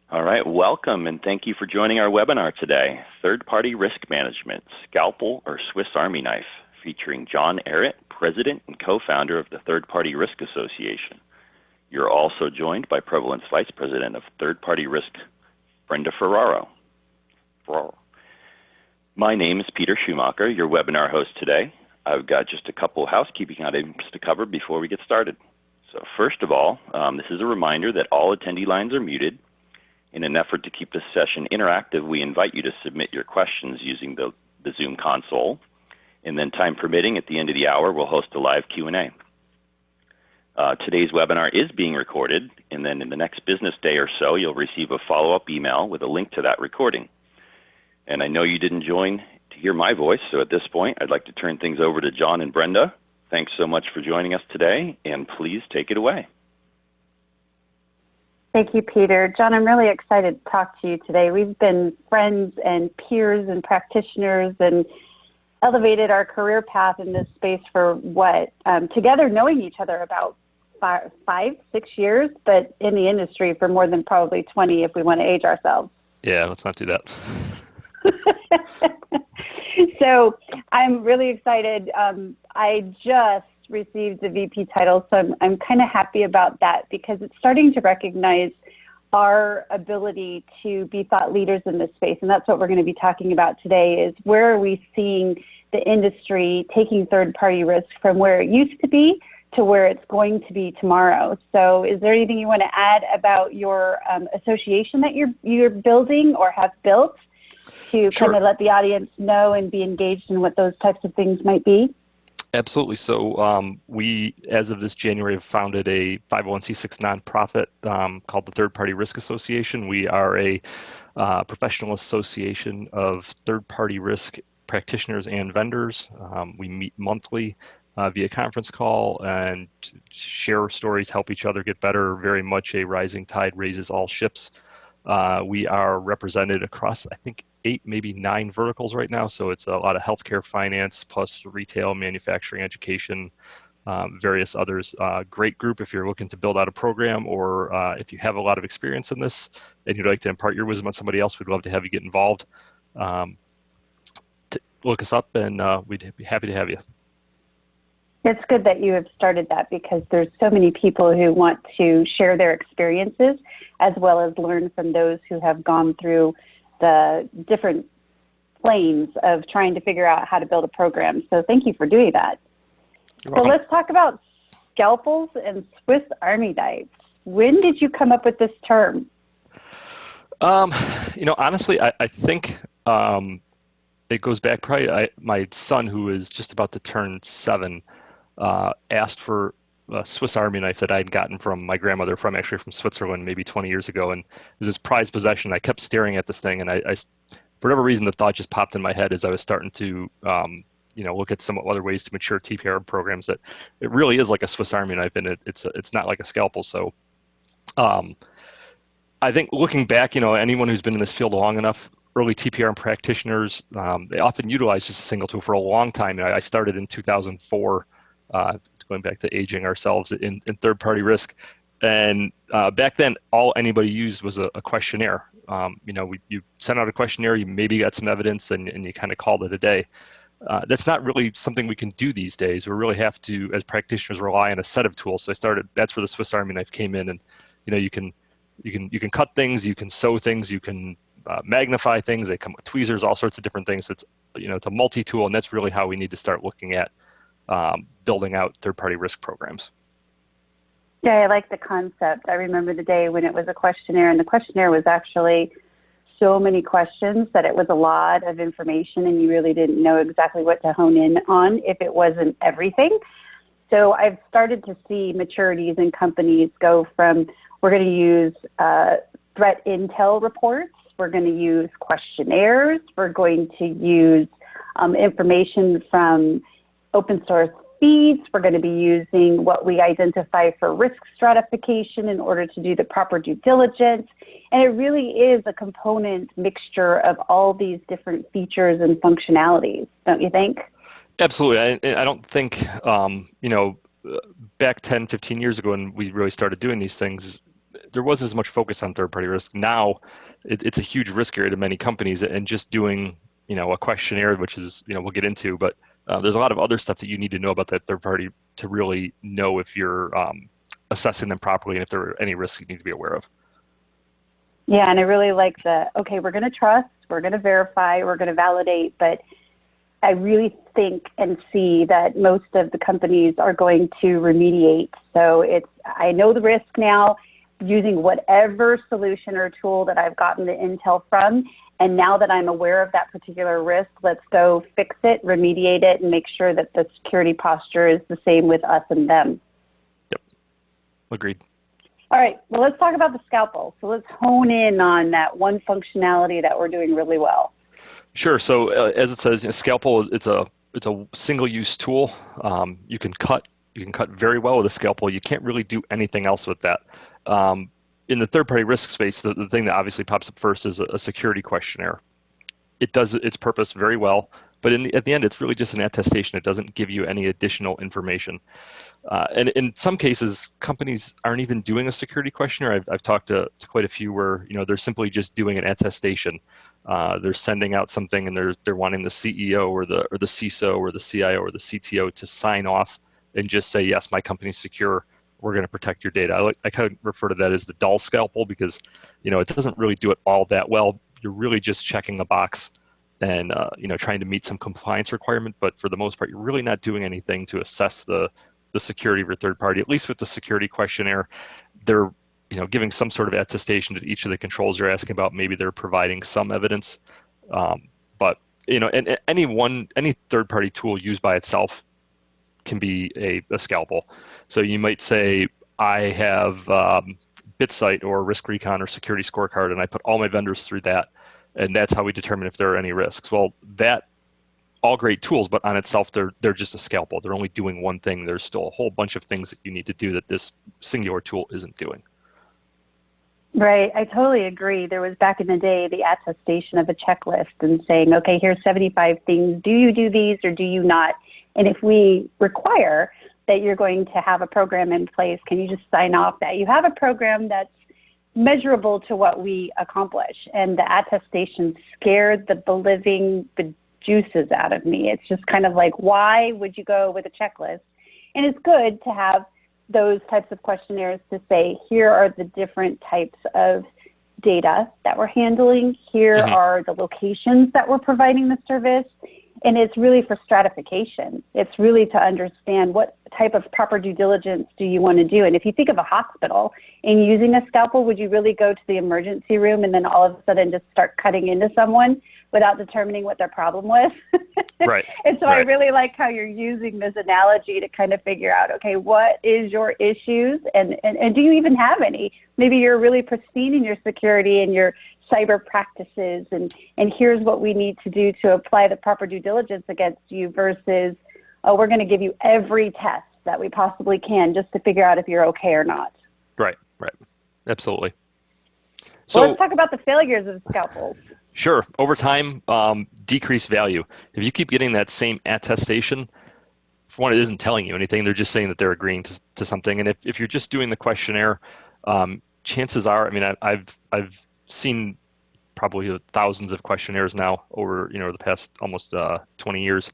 All right, welcome and thank you for joining our webinar today, Third-Party Risk Management, Scalpel or Swiss Army Knife, featuring Jon Ehret, President and co-founder of the Third-Party Risk Association. You're also joined by Prevalent's Vice President of Third-Party Risk, Brenda Ferraro. My name is Peter Schumacher, your webinar host today. I've got just a couple of housekeeping items to cover before we get started. So first of all, this is a reminder that all attendee lines are muted. In an effort to keep this session interactive, we invite you to submit your questions using the Zoom console. And then time permitting, at the end of the hour, we'll host a live Q&A. Today's webinar is being recorded, and then in the next business day or so, you'll receive a follow-up email with a link to that recording. And I know you didn't join to hear my voice, so at this point, I'd like to turn things over to Jon and Brenda. Thanks so much for joining us today, and please take it away. Thank you, Peter. Jon, I'm really excited to talk to you today. We've been friends and peers and practitioners and elevated our career path in this space for what, together knowing each other about 5, 6 years, but in the industry for more than probably 20 if we want to age ourselves. Yeah, let's not do that. So I'm really excited. I just received the VP title, so I'm kind of happy about that because it's starting to recognize our ability to be thought leaders in this space, and that's what we're going to be talking about today is where are we seeing the industry taking third-party risk from where it used to be to where it's going to be tomorrow. So is there anything you want to add about your association that you're building or have built to Sure. kind of let the audience know and be engaged in what those types of things might be? Absolutely. So we, as of this January, have founded a 501c6 nonprofit called the Third-Party Risk Association. We are a professional association of third-party risk practitioners and vendors. We meet monthly via conference call and share stories, help each other get better. Very much a rising tide raises all ships. We are represented across, I think, 8, maybe 9 verticals right now. So it's a lot of healthcare, finance, plus retail, manufacturing, education, various others. Great group if you're looking to build out a program or if you have a lot of experience in this and you'd like to impart your wisdom on somebody else, we'd love to have you get involved. Look us up and we'd be happy to have you. It's good that you have started that because there's so many people who want to share their experiences as well as learn from those who have gone through the different planes of trying to figure out how to build a program. So thank you for doing that. So let's talk about scalpels and Swiss Army knives. When did you come up with this term? Honestly, I think it goes back probably, my son who is just about to turn 7 asked for a Swiss Army knife that I'd gotten from my grandmother actually from Switzerland maybe 20 years ago. And it was his prized possession. I kept staring at this thing and I for whatever reason, the thought just popped in my head as I was starting to, look at some other ways to mature TPRM programs that it really is like a Swiss Army knife and it's not like a scalpel. So I think looking back, anyone who's been in this field long enough, early TPRM practitioners, they often utilize just a single tool for a long time. I started in 2004, going back to aging ourselves in third-party risk. And back then, all anybody used was a questionnaire. You sent out a questionnaire, you maybe got some evidence, and you kind of called it a day. That's not really something we can do these days. We really have to, as practitioners, rely on a set of tools. So that's where the Swiss Army knife came in. And you can cut things, you can sew things, you can magnify things. They come with tweezers, all sorts of different things. So it's a multi-tool, and that's really how we need to start looking at building out third-party risk programs. Yeah, I like the concept. I remember the day when it was a questionnaire, and the questionnaire was actually so many questions that it was a lot of information, and you really didn't know exactly what to hone in on if it wasn't everything. So I've started to see maturities in companies go from, we're going to use threat intel reports, we're going to use questionnaires, we're going to use information from open source feeds, we're going to be using what we identify for risk stratification in order to do the proper due diligence. And it really is a component mixture of all these different features and functionalities, don't you think? Absolutely. I don't think, back 10, 15 years ago when we really started doing these things, there was as much focus on third-party risk. Now it's a huge risk area to many companies, and just doing, a questionnaire, which is, we'll get into, but there's a lot of other stuff that you need to know about that third party to really know if you're assessing them properly and if there are any risks you need to be aware of. Yeah, and I really like okay, we're going to trust, we're going to verify, we're going to validate, but I really think and see that most of the companies are going to remediate. So I know the risk now using whatever solution or tool that I've gotten the intel from. And now that I'm aware of that particular risk, let's go fix it, remediate it, and make sure that the security posture is the same with us and them. Yep, agreed. All right, well, let's talk about the Scalpel. So let's hone in on that one functionality that we're doing really well. Sure. So as it says, Scalpel, it's a single-use tool. You can cut very well with a Scalpel. You can't really do anything else with that. In the third-party risk space, the thing that obviously pops up first is a security questionnaire. It does its purpose very well, but at the end, it's really just an attestation. It doesn't give you any additional information. And in some cases, companies aren't even doing a security questionnaire. I've talked to quite a few where they're simply just doing an attestation. They're sending out something, and they're wanting the CEO or the CISO or the CIO or the CTO to sign off and just say, yes, my company's secure. We're going to protect your data. I kind of refer to that as the dull Scalpel because, it doesn't really do it all that well. You're really just checking a box and, trying to meet some compliance requirement. But for the most part, you're really not doing anything to assess the security of your third party. At least with the security questionnaire, they're, giving some sort of attestation to each of the controls you're asking about. Maybe they're providing some evidence. But, and any third party tool used by itself can be a Scalpel. So you might say, I have BitSight or Risk Recon or Security Scorecard, and I put all my vendors through that, and that's how we determine if there are any risks. Well, all great tools, but on itself, they're just a Scalpel. They're only doing one thing. There's still a whole bunch of things that you need to do that this singular tool isn't doing. Right, I totally agree. There was back in the day the attestation of a checklist and saying, okay, here's 75 things. Do you do these or do you not? And if we require that you're going to have a program in place, can you just sign off that you have a program that's measurable to what we accomplish? And the attestation scared the juices out of me. It's just kind of like, why would you go with a checklist? And it's good to have those types of questionnaires to say, here are the different types of data that we're handling. Here are the locations that we're providing the service. And it's really for stratification. It's really to understand what type of proper due diligence do you want to do. And if you think of a hospital and using a Scalpel, would you really go to the emergency room and then all of a sudden just start cutting into someone without determining what their problem was? Right. And so I really like how you're using this analogy to kind of figure out, okay, what is your issues and do you even have any? Maybe you're really pristine in your security and your cyber practices, and here's what we need to do to apply the proper due diligence against you versus, we're going to give you every test that we possibly can just to figure out if you're okay or not. Right. Absolutely. So let's talk about the failures of Scalpels. Sure. Over time, decreased value. If you keep getting that same attestation, for one, it isn't telling you anything. They're just saying that they're agreeing to something. And if you're just doing the questionnaire, chances are, I've seen probably thousands of questionnaires now over the past almost 20 years,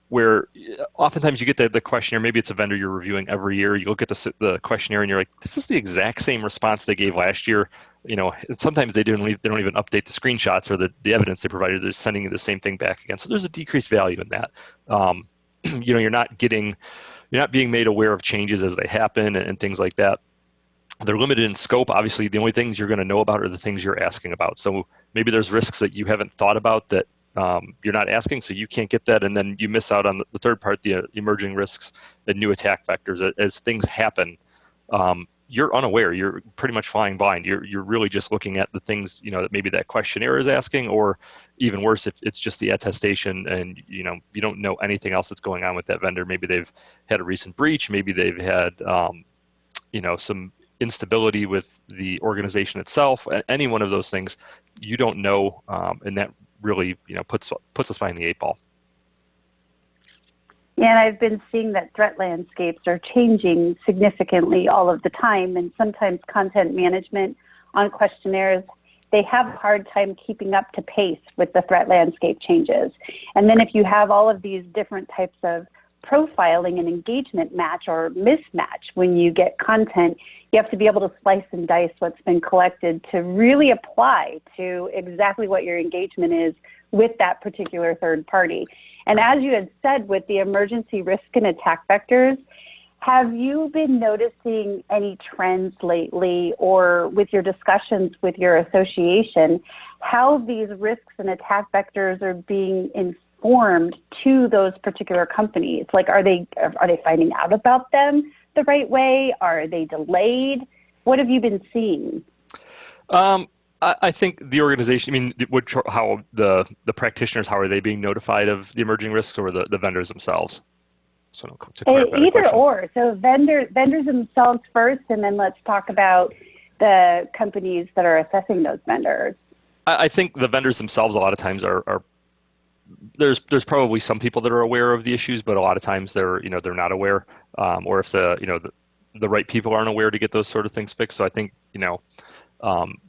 where oftentimes you get the questionnaire. Maybe it's a vendor you're reviewing every year. You look at the questionnaire and you're like, this is the exact same response they gave last year. Sometimes they don't even update the screenshots or the evidence they provided. They're sending you the same thing back again. So there's a decreased value in that. You're not being made aware of changes as they happen and things like that. They're limited in scope. Obviously, the only things you're going to know about are the things you're asking about. So maybe there's risks that you haven't thought about that you're not asking, so you can't get that, and then you miss out on the third part, the emerging risks and new attack vectors. As things happen, you're unaware. You're pretty much flying blind. You're really just looking at the things that maybe that questionnaire is asking, or even worse, if it's just the attestation, and you don't know anything else that's going on with that vendor. Maybe they've had a recent breach. Maybe they've had some instability with the organization itself. Any one of those things, you don't know, and that really puts us behind the eight ball. And I've been seeing that threat landscapes are changing significantly all of the time, and sometimes content management on questionnaires, they have a hard time keeping up to pace with the threat landscape changes. And then if you have all of these different types of profiling and engagement match or mismatch when you get content, you have to be able to slice and dice what's been collected to really apply to exactly what your engagement is with that particular third party. And as you had said, with the emergency risk and attack vectors, have you been noticing any trends lately, or with your discussions with your association, how these risks and attack vectors are being informed to those particular companies? Like, are they finding out about them the right way? Are they delayed? What have you been seeing? I think the organization, I mean, how the practitioners, how are they being notified of the emerging risks, or the vendors themselves? So to clarify either or. So vendors themselves first, and then let's talk about the companies that are assessing those vendors. I think the vendors themselves a lot of times are there's probably some people that are aware of the issues, but a lot of times they're not aware, or if the right people aren't aware to get those sort of things fixed. So I think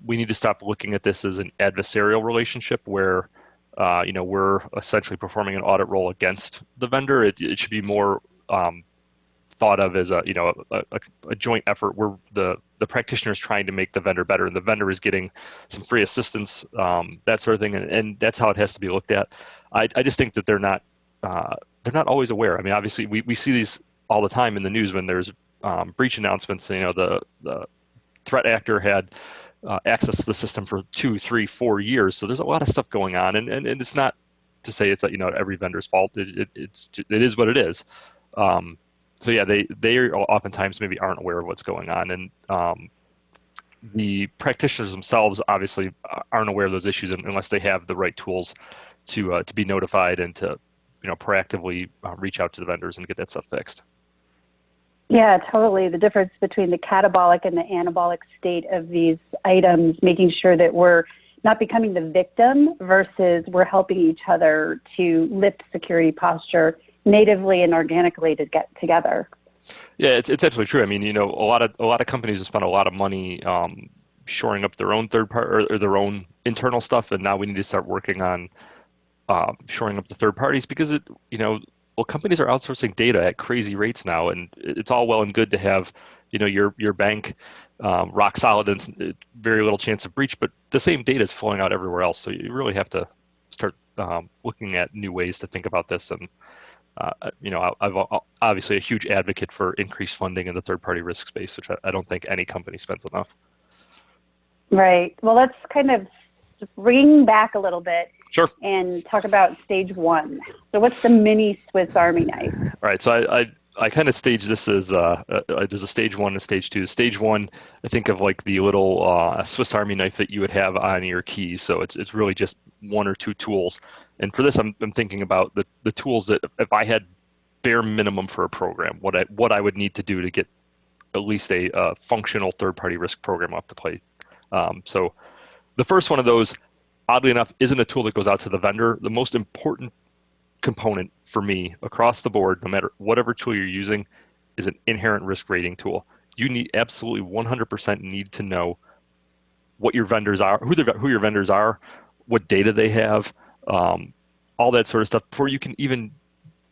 we need to stop looking at this as an adversarial relationship where we're essentially performing an audit role against the vendor. It should be more thought of as a joint effort where the practitioner is trying to make the vendor better, and the vendor is getting some free assistance, that sort of thing, and that's how it has to be looked at. I just think that they're not always aware. I mean, obviously we see these all the time in the news when there's breach announcements. The threat actor had access to the system for 2, 3, 4 years. So there's a lot of stuff going on, and it's not to say it's every vendor's fault. It is what it is. So yeah, they oftentimes maybe aren't aware of what's going on, and the practitioners themselves obviously aren't aware of those issues unless they have the right tools to be notified and to proactively reach out to the vendors and get that stuff fixed. Yeah, totally. The difference between the catabolic and the anabolic state of these items, making sure that we're not becoming the victim versus we're helping each other to lift security posture natively and organically to get together. Yeah, it's absolutely true. I mean, a lot of companies have spent a lot of money shoring up their own third party or their own internal stuff, and now we need to start working on shoring up the third parties, because companies are outsourcing data at crazy rates now, and it's all well and good to have, your bank rock solid and very little chance of breach, but the same data is flowing out everywhere else. So you really have to start looking at new ways to think about this. And I'm obviously a huge advocate for increased funding in the third-party risk space, which I don't think any company spends enough. Right. Well, let's kind of bring back a little bit. Sure. And talk about stage 1. So what's the mini Swiss Army knife? All right. So I kind of stage this as there's a stage 1 and stage 2. Stage 1, I think of like the little Swiss Army knife that you would have on your keys. So it's really just 1 or 2 tools. And for this, I'm thinking about the tools that if I had bare minimum for a program, what I would need to do to get at least a functional third-party risk program up to play. So the first one of those, oddly enough, isn't a tool that goes out to the vendor. The most important component for me across the board, no matter whatever tool you're using, is an inherent risk rating tool. You need absolutely 100% need to know what your vendors are, who your vendors are, what data they have, all that sort of stuff before you can even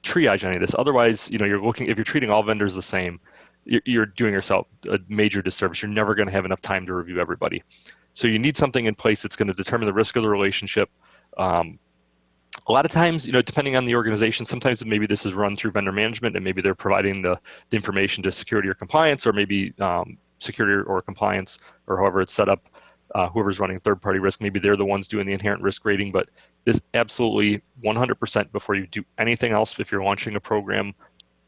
triage any of this. Otherwise, if you're treating all vendors the same, you're doing yourself a major disservice. You're never going to have enough time to review everybody. So you need something in place that's going to determine the risk of the relationship. A lot of times, depending on the organization, sometimes maybe this is run through vendor management, and maybe they're providing the information to security or compliance, or maybe security or compliance, or however it's set up, whoever's running third-party risk, maybe they're the ones doing the inherent risk rating. But this absolutely 100% before you do anything else, if you're launching a program,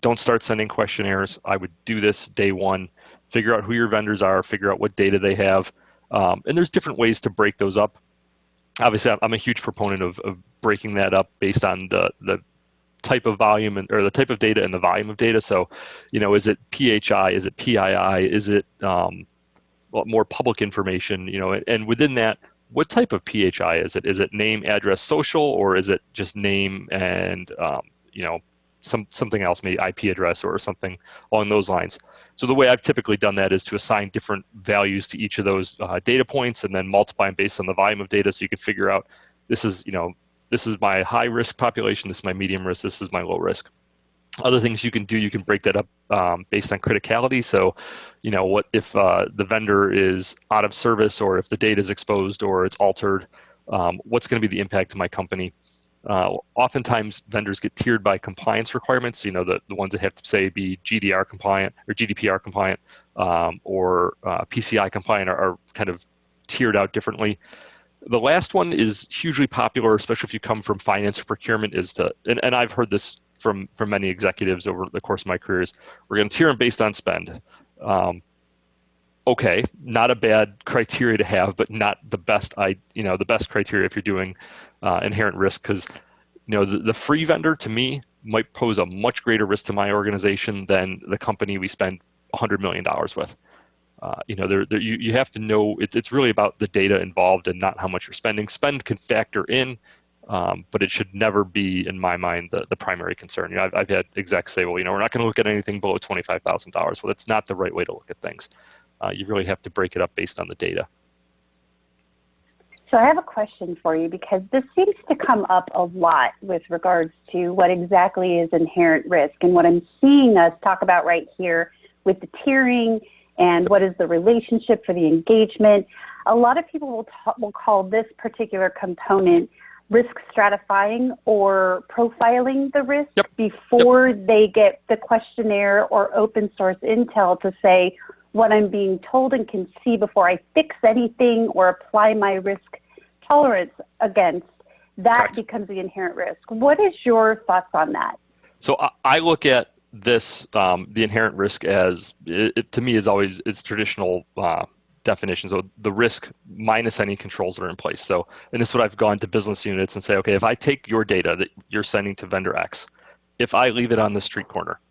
don't start sending questionnaires. I would do this day 1, figure out who your vendors are, figure out what data they have. And there's different ways to break those up. Obviously, I'm a huge proponent of breaking that up based on the type of volume or the type of data and the volume of data. So, is it PHI? Is it PII? Is it more public information? And within that, what type of PHI is it? Is it name, address, social, or is it just name and something else, maybe IP address or something along those lines. So the way I've typically done that is to assign different values to each of those data points and then multiply them based on the volume of data, so you can figure out this is my high risk population, this is my medium risk, this is my low risk. Other things you can do, you can break that up based on criticality. So, what if the vendor is out of service, or if the data is exposed or it's altered, what's going to be the impact to my company? Oftentimes vendors get tiered by compliance requirements. The ones that have to say be GDR compliant or GDPR compliant or PCI compliant are kind of tiered out differently. The last one is hugely popular, especially if you come from finance or procurement, and I've heard this from many executives over the course of my careers, we're going to tier them based on spend. Okay, not a bad criteria to have, but not the best. The best criteria if you're doing inherent risk, because the free vendor to me might pose a much greater risk to my organization than the company we spend $100 million with. You have to know it's really about the data involved and not how much you're spending. Spend can factor in, but it should never be, in my mind, the primary concern. I've had execs say, well, we're not going to look at anything below $25,000. Well, that's not the right way to look at things. You really have to break it up based on the data. So I have a question for you, because this seems to come up a lot with regards to what exactly is inherent risk. And what I'm seeing us talk about right here with the tiering and what is the relationship for the engagement, a lot of people will call this particular component risk stratifying or profiling the risk before they get the questionnaire or open source intel to say what I'm being told and can see before I fix anything or apply my risk tolerance against. That Correct. Becomes the inherent risk. What is your thoughts on that? So I look at this, the inherent risk as, it to me is always its traditional definition. So the risk minus any controls that are in place. So, and this is what I've gone to business units and say, okay, if I take your data that you're sending to vendor X, if I leave it on the street corner,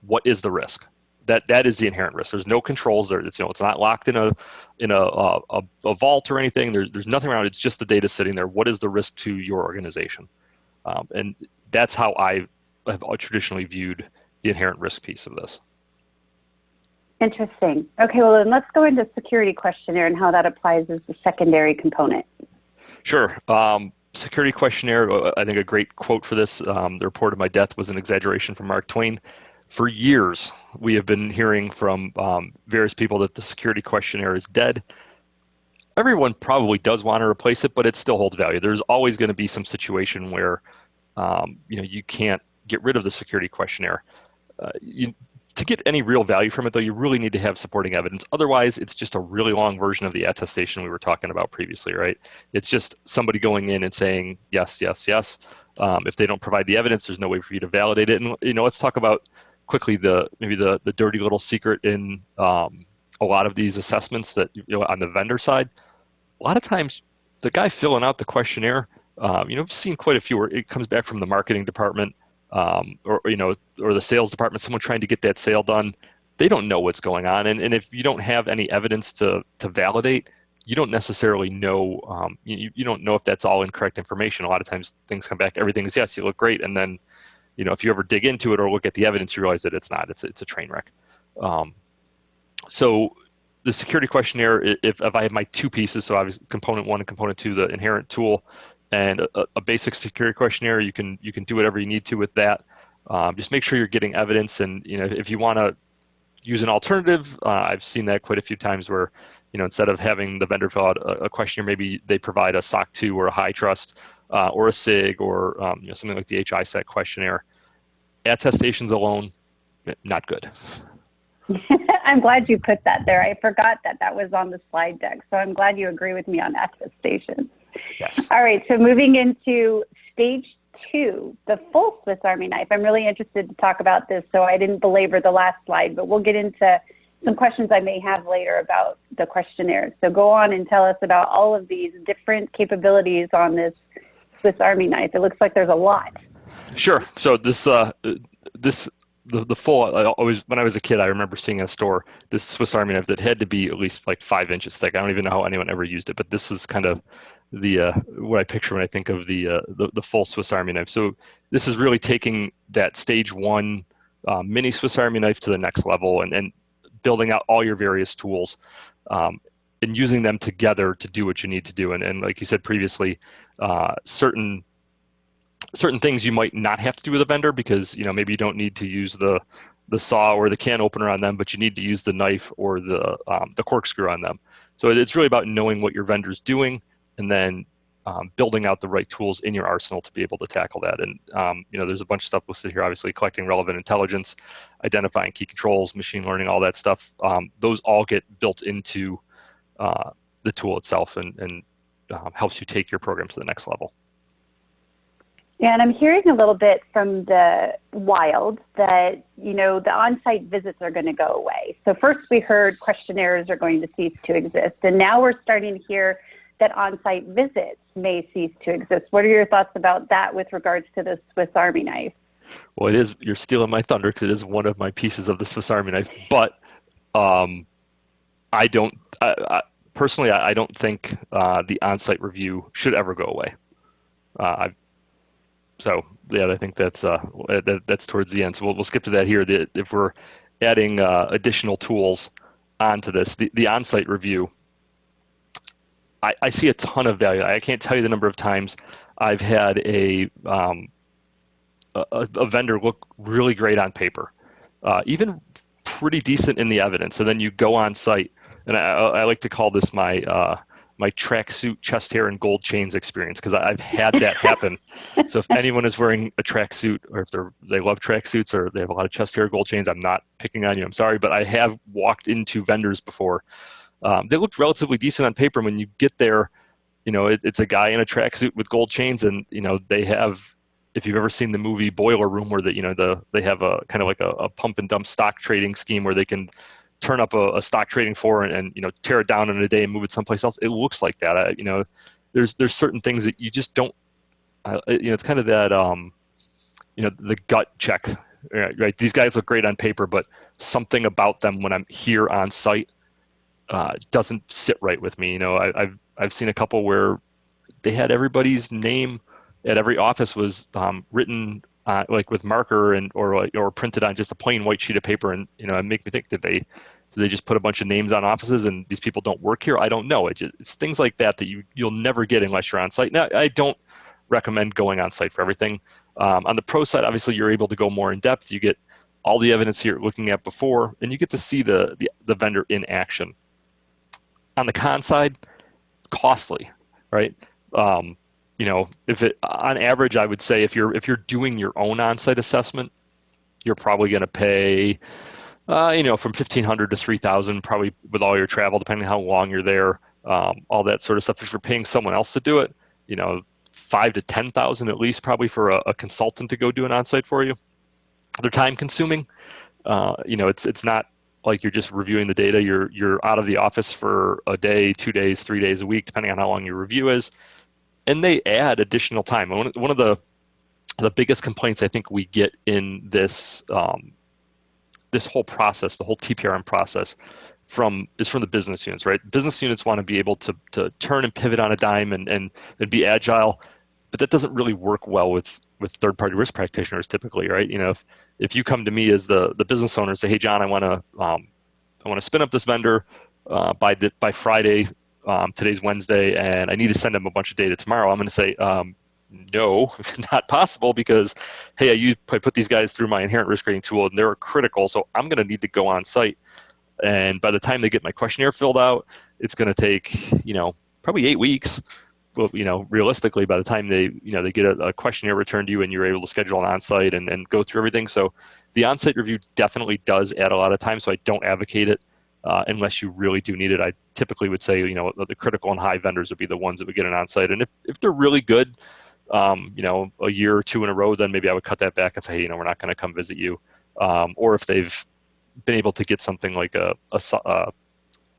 what is the risk? That is the inherent risk. There's no controls there. It's not locked in a vault or anything. There's nothing around it. It's just the data sitting there. What is the risk to your organization? And that's how I have traditionally viewed the inherent risk piece of this. Interesting. Okay, well then let's go into security questionnaire and how that applies as the secondary component. Sure. Security questionnaire, I think a great quote for this, the report of my death was an exaggeration from Mark Twain. For years, we have been hearing from various people that the security questionnaire is dead. Everyone probably does want to replace it, but it still holds value. There's always going to be some situation where you can't get rid of the security questionnaire. To get any real value from it, though, you really need to have supporting evidence. Otherwise, it's just a really long version of the attestation we were talking about previously, right? It's just somebody going in and saying yes, yes, yes. If they don't provide the evidence, there's no way for you to validate it. And let's talk about quickly maybe the dirty little secret in a lot of these assessments that on the vendor side. A lot of times, the guy filling out the questionnaire, I've seen quite a few where it comes back from the marketing department. Or the sales department, someone trying to get that sale done, they don't know what's going on. And if you don't have any evidence to validate, you don't necessarily know, you don't know if that's all incorrect information. A lot of times things come back, everything is yes, you look great. And then, if you ever dig into it or look at the evidence, you realize that it's not, it's a train wreck. So the security questionnaire, if I have my two pieces, so obviously component one and component two, the inherent tool, and a basic security questionnaire, you can do whatever you need to with that. Just make sure you're getting evidence, and if you want to use an alternative, I've seen that quite a few times where instead of having the vendor fill out a questionnaire, maybe they provide a SOC 2 or a high trust or a SIG or something like the HISAC questionnaire. Attestations alone, not good. I'm glad you put that there. I forgot that was on the slide deck, so I'm glad you agree with me on attestations. Yes. All right, so moving into stage 2, the full Swiss Army knife. I'm really interested to talk about this, so I didn't belabor the last slide, but we'll get into some questions I may have later about the questionnaire. So go on and tell us about all of these different capabilities on this Swiss Army knife. It looks like there's a lot. Sure. So the full, when I was a kid, I remember seeing in a store this Swiss Army knife that had to be at least like 5 inches thick. I don't even know how anyone ever used it, but this is kind of what I picture when I think of the full Swiss Army knife. So this is really taking that stage one mini Swiss Army knife to the next level, and building out all your various tools, and using them together to do what you need to do. And like you said previously, certain things you might not have to do with a vendor because maybe you don't need to use the saw or the can opener on them, but you need to use the knife or the corkscrew on them. So it's really about knowing what your vendor's doing, and then building out the right tools in your arsenal to be able to tackle that. And there's a bunch of stuff listed here, obviously collecting relevant intelligence, identifying key controls, machine learning, all that stuff. Those all get built into the tool itself, and helps you take your program to the next level. Yeah, and I'm hearing a little bit from the wild that, the on-site visits are going to go away. So first we heard questionnaires are going to cease to exist, and now we're starting to hear that on-site visits may cease to exist. What are your thoughts about that with regards to the Swiss Army knife? Well, you're stealing my thunder because it is one of my pieces of the Swiss Army knife, but personally, I don't think the on-site review should ever go away. So yeah, I think that's towards the end. So we'll skip to that here. If we're adding additional tools onto this, the on-site review, I see a ton of value. I can't tell you the number of times I've had a vendor look really great on paper, even pretty decent in the evidence, and then you go on site, and I like to call this my tracksuit chest hair and gold chains experience, because I've had that happen. So if anyone is wearing a tracksuit, or if they love tracksuits, or they have a lot of chest hair, gold chains, I'm not picking on you, I'm sorry, but I have walked into vendors before. They looked relatively decent on paper. When you get there, it's a guy in a tracksuit with gold chains, and they have, if you've ever seen the movie Boiler Room, where they have a kind of like a pump and dump stock trading scheme where they can turn up a stock trading floor and tear it down in a day and move it someplace else. It looks like that. There's certain things that you just don't. It's kind of that the gut check, right? These guys look great on paper, but something about them when I'm here on site doesn't sit right with me. I've seen a couple where they had everybody's name at every office was written like with marker or printed on just a plain white sheet of paper, and it make me think, did they just put a bunch of names on offices and these people don't work here? I don't know. It's things like that you'll never get unless you're on site. Now, I don't recommend going on site for everything. On the pro side, obviously you're able to go more in depth. You get all the evidence you're looking at before, and you get to see the vendor in action. On the con side, costly, right? If it, on average, I would say if you're doing your own on-site assessment, you're probably going to pay, from $1,500 to $3,000, probably with all your travel, depending on how long you're there, all that sort of stuff. If you're paying someone else to do it, $5,000 to $10,000 at least, probably for a consultant to go do an on-site for you. They're time consuming. It's not like you're just reviewing the data. You're out of the office for a day, 2 days, 3 days a week, depending on how long your review is. And they add additional time. One of the biggest complaints I think we get in this this whole process, the whole TPRM process, is from the business units, right? Business units want to be able to turn and pivot on a dime and be agile, but that doesn't really work well with third-party risk practitioners typically, right? If you come to me as the business owner and say, hey, John, I want to spin up this vendor by Friday. Today's Wednesday, and I need to send them a bunch of data tomorrow. I'm going to say, no, not possible, because, hey, I put these guys through my inherent risk rating tool, and they're critical, so I'm going to need to go on site. And by the time they get my questionnaire filled out, it's going to take, probably 8 weeks. Well, realistically, by the time they get a questionnaire returned to you and you're able to schedule an on-site and go through everything. So the on-site review definitely does add a lot of time, so I don't advocate it. Unless you really do need it. I typically would say, the critical and high vendors would be the ones that would get an on-site. And if they're really good, a year or two in a row, then maybe I would cut that back and say, hey, we're not going to come visit you. Or if they've been able to get something like a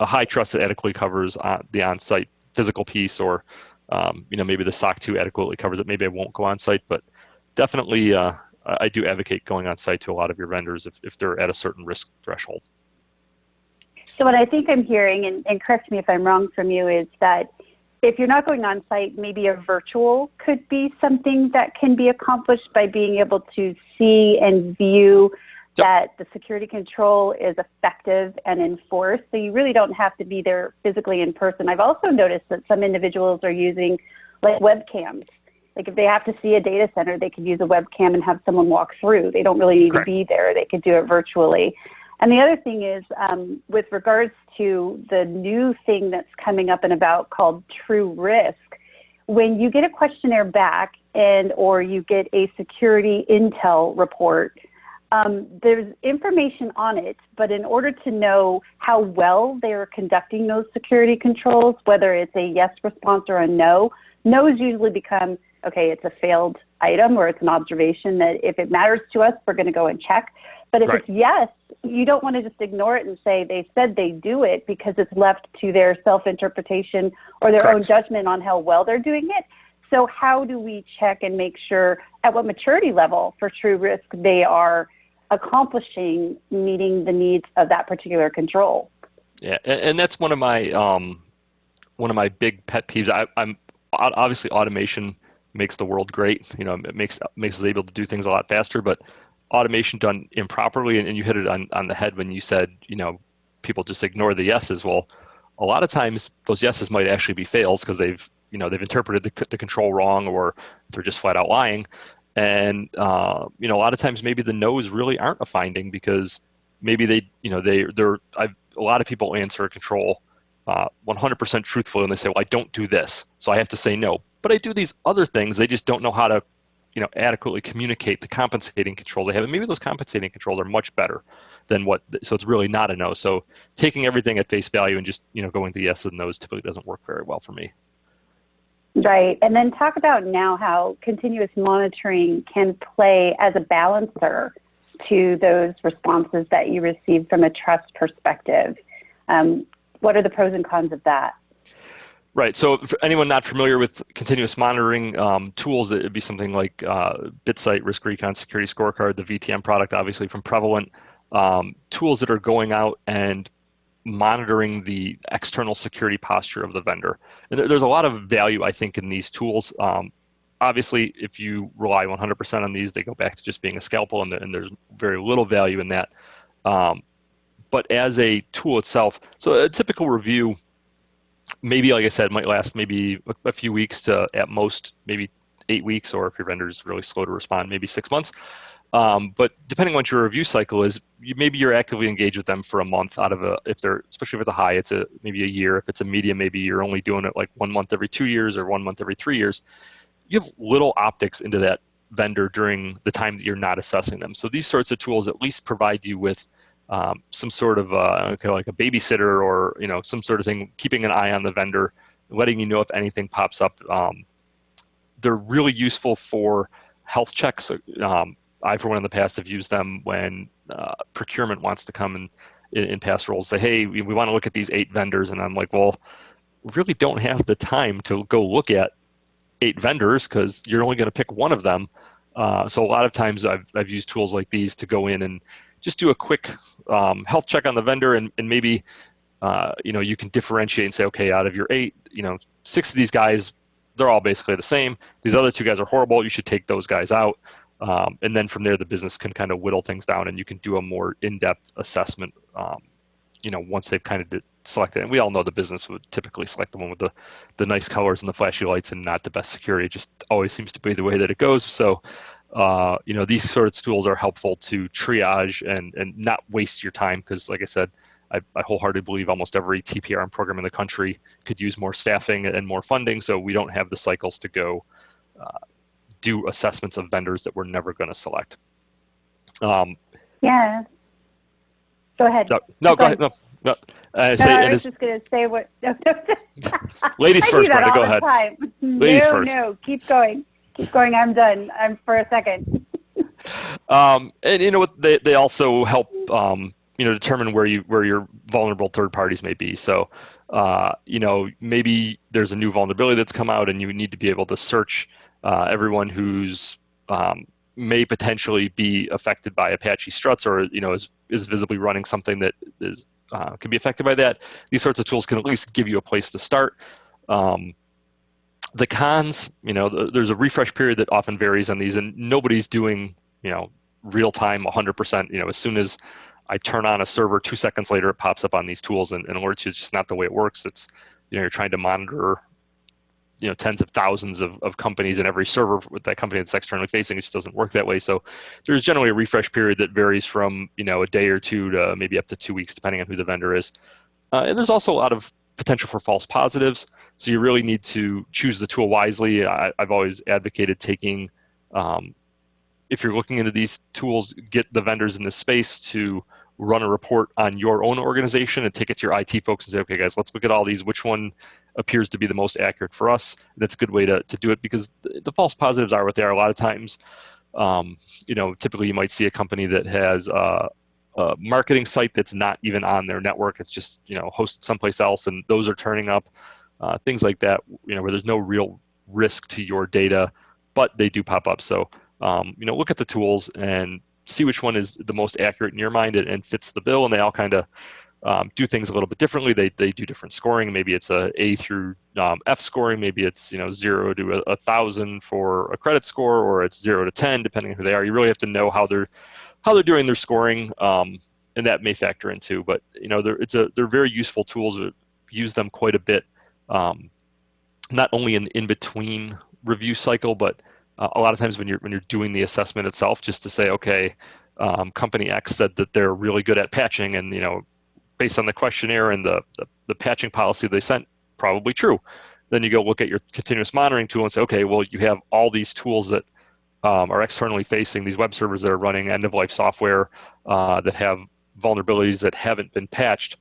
high trust that adequately covers the on-site physical piece, or maybe the SOC 2 adequately covers it, maybe I won't go on-site. But definitely, I do advocate going on-site to a lot of your vendors if they're at a certain risk threshold. So what I think I'm hearing, and correct me if I'm wrong from you, is that if you're not going on site, maybe a virtual could be something that can be accomplished by being able to see and view that the security control is effective and enforced. So you really don't have to be there physically in person. I've also noticed that some individuals are using like webcams. Like if they have to see a data center, they could use a webcam and have someone walk through. They don't really need to be there. They could do it virtually. And the other thing is, with regards to the new thing that's coming up and about called True Risk, when you get a questionnaire back or you get a security intel report, there's information on it, but in order to know how well they're conducting those security controls, whether it's a yes response or a no, no's usually become, okay, it's a failed item or it's an observation that if it matters to us, we're going to go and check. But if it's yes, you don't want to just ignore it and say they said they do it, because it's left to their self-interpretation or their own judgment on how well they're doing it. So how do we check and make sure at what maturity level for True Risk they are accomplishing meeting the needs of that particular control? Yeah, and that's one of my big pet peeves. I'm obviously automation makes the world great. You know, it makes us able to do things a lot faster, but automation done improperly, and you hit it on the head when you said, you know, people just ignore the yeses. Well, a lot of times those yeses might actually be fails because they've interpreted the control wrong, or they're just flat out lying. And a lot of times maybe the no's really aren't a finding, because maybe a lot of people answer a control 100% truthfully, and they say, well, I don't do this, so I have to say no. But I do these other things. They just don't know how to adequately communicate the compensating controls they have. And maybe those compensating controls are much better than so it's really not a no. So taking everything at face value and just, going to yes and no's typically doesn't work very well for me. Right. And then talk about now how continuous monitoring can play as a balancer to those responses that you receive from a trust perspective. What are the pros and cons of that? Right. So for anyone not familiar with continuous monitoring tools, it would be something like BitSight, Risk Recon, Security Scorecard, the VTM product, obviously from Prevalent, tools that are going out and monitoring the external security posture of the vendor. And there's a lot of value, I think, in these tools. Obviously, if you rely 100% on these, they go back to just being a scalpel, and there's very little value in that. But as a tool itself, so a typical review, maybe, like I said, might last maybe a few weeks to at most maybe 8 weeks, or if your vendor is really slow to respond, maybe 6 months. But depending on what your review cycle is, maybe you're actively engaged with them for a month out of especially if it's a high, it's maybe a year. If it's a medium, maybe you're only doing it like 1 month every 2 years or 1 month every 3 years. You have little optics into that vendor during the time that you're not assessing them. So these sorts of tools at least provide you with some sort of like a babysitter, or some sort of thing, keeping an eye on the vendor, letting you know if anything pops up. They're really useful for health checks. I, for one, in the past, have used them when procurement wants to come in past roles, say, hey, we want to look at these 8 vendors, and I'm like, well, we really don't have the time to go look at 8 vendors because you're only going to pick one of them. So a lot of times I've used tools like these to go in and just do a quick health check on the vendor, and maybe you can differentiate and say, okay, out of your 8, 6 of these guys, they're all basically the same. These other 2 guys are horrible. You should take those guys out. And then from there, the business can kind of whittle things down, and you can do a more in-depth assessment, once they've kind of selected. And we all know the business would typically select the one with the nice colors and the flashy lights and not the best security. It just always seems to be the way that it goes. So, these sorts of tools are helpful to triage and not waste your time, because, like I said, I wholeheartedly believe almost every TPRM program in the country could use more staffing and more funding, so we don't have the cycles to go do assessments of vendors that we're never going to select. Yeah. Go ahead. No, go ahead. No. I was just going to say what. Ladies first, Brenda. Go ahead. Ladies first. No, keep going. Keep going. I'm done. I'm for a second. And you know what? They also help determine where your vulnerable third parties may be. So maybe there's a new vulnerability that's come out, and you need to be able to search everyone who's may potentially be affected by Apache struts, or is visibly running something that is can be affected by that. These sorts of tools can at least give you a place to start. The cons, there's a refresh period that often varies on these, and nobody's doing, real time 100%. As soon as I turn on a server, 2 seconds later, it pops up on these tools and alerts you. It's just not the way it works. It's, you're trying to monitor, tens of thousands of companies in every server with that company that's externally facing. It just doesn't work that way. So there's generally a refresh period that varies from, a day or two to maybe up to 2 weeks, depending on who the vendor is. And there's also a lot of potential for false positives. So you really need to choose the tool wisely. I've always advocated taking, if you're looking into these tools, get the vendors in this space to run a report on your own organization and take it to your IT folks and say, okay, guys, let's look at all these. Which one appears to be the most accurate for us? And that's a good way to do it, because the false positives are what they are. A lot of times, typically you might see a company that has a marketing site that's not even on their network. It's just, hosted someplace else, and those are turning up. Things like that, where there's no real risk to your data, but they do pop up. So, look at the tools and see which one is the most accurate in your mind and fits the bill. And they all kind of do things a little bit differently. They do different scoring. Maybe it's A through F scoring. Maybe it's 0 to 1,000 for a credit score, or it's 0 to 10, depending on who they are. You really have to know how they're doing their scoring, and that may factor in too. But they're very useful tools. We use them quite a bit, not only in between review cycle, but a lot of times when you're doing the assessment itself, just to say, okay, company X said that they're really good at patching, and based on the questionnaire and the patching policy they sent, probably true. Then you go look at your continuous monitoring tool and say, okay, well, you have all these tools that are externally facing, these web servers that are running end-of-life software that have vulnerabilities that haven't been patched.